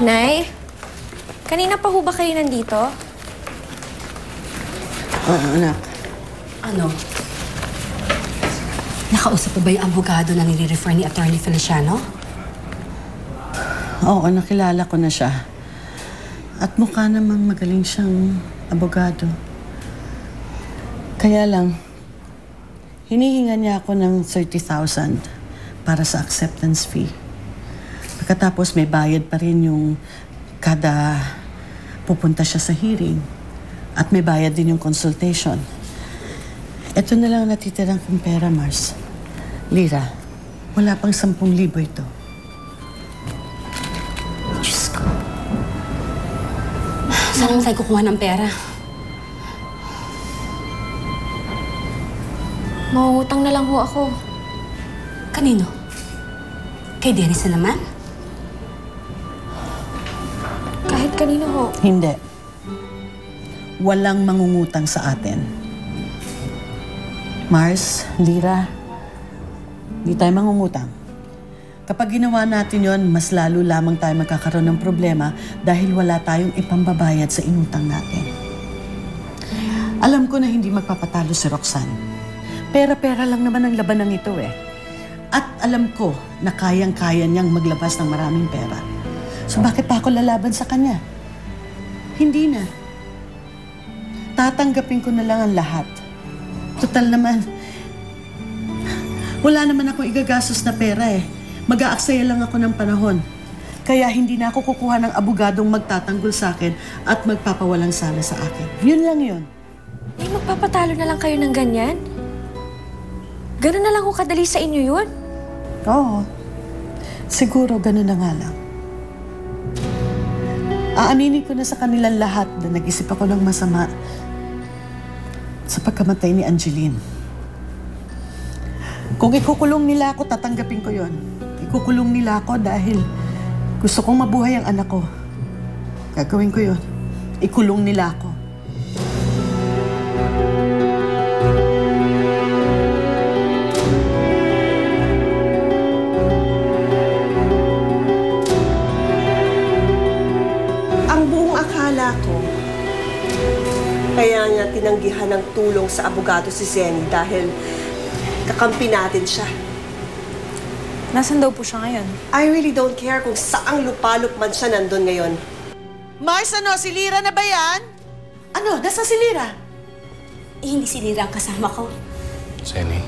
Nay, kanina pa ho ba kayo nandito? Oo, anak. Ano? Nakausap mo ba yung abogado na nire-refer ni Attorney Feliciano? Oo, nakilala ko na siya. At mukha namang magaling siyang abogado. Kaya lang, hinihinga niya ako ng 30,000 para sa acceptance fee. Pagkatapos may bayad pa rin yung kada pupunta siya sa hearing. At may bayad din yung consultation. Ito na lang natitirang kong pera, Mars. Lira, wala pang 10,000 ito. Diyos ko. Saan tayo kukuha ng pera? Mangungutang na lang ho ako. Kanino? Kay Dennis na naman? Kahit kanino ho. Hindi. Walang mangungutang sa atin. Mars, Lira, hindi tayo mangungutang. Kapag ginawa natin yon, mas lalo lamang tayo magkakaroon ng problema dahil wala tayong ipambabayad sa inutang natin. Alam ko na hindi magpapatalo si Roxanne. Pera-pera lang naman ang labanan ito eh. At alam ko na kayang-kaya niyang maglabas ng maraming pera. So bakit pa ako lalaban sa kanya? Hindi na. Tatanggapin ko na lang ang lahat. Total naman, wala naman akong igagastos na pera eh. Mag-aaksaya lang ako ng panahon. Kaya hindi na ako kukuha ng abogadong magtatanggol sa akin at magpapawalang sala sa akin. Yun lang yun. Nay, magpapatalo na lang kayo ng ganyan? Ganun na lang ho kadali sa inyo yun? Oo. Siguro ganun na nga lang. Aaminin ko na sa kanilang lahat na nag-isip ako ng masama sa pagkamatay ni Angeline. Kung ikukulong nila ako, tatanggapin ko yon. Ikukulong nila ako dahil gusto kong mabuhay ang anak ko. Gagawin ko yon. Ikulong nila ako. Ang buong akala ko, kaya niya tinanggihan ng tulong sa abogado si Zenny dahil kakampi natin siya. Nasaan daw po siya ngayon? I really don't care kung saang lupalop man siya nandun ngayon. Mars, ano? Si Lira na ba yan? Ano? Nasa si Lira? Hindi si Lira ang kasama ko. Zenny,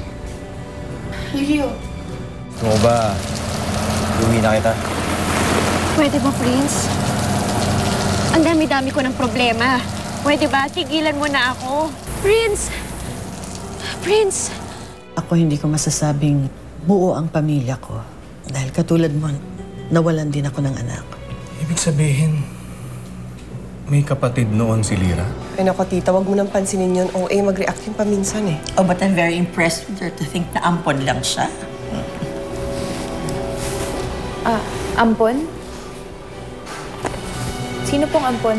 Leo. gusto mo ba uwi na kita? Pwede ba, Prince? Ang dami-dami ko ng problema. Pwede ba? Tigilan mo na ako. Prince! Prince! Ako hindi ko masasabing buo ang pamilya ko. Dahil katulad mo, nawalan din ako ng anak. Ibig sabihin, may kapatid noon si Lira? Ay nako tita, wag mo nang pansinin yun. OA, mag-react yung paminsan eh. Oh, but I'm very impressed with her to think na ampon lang siya. Ampon? Sino pong ampon?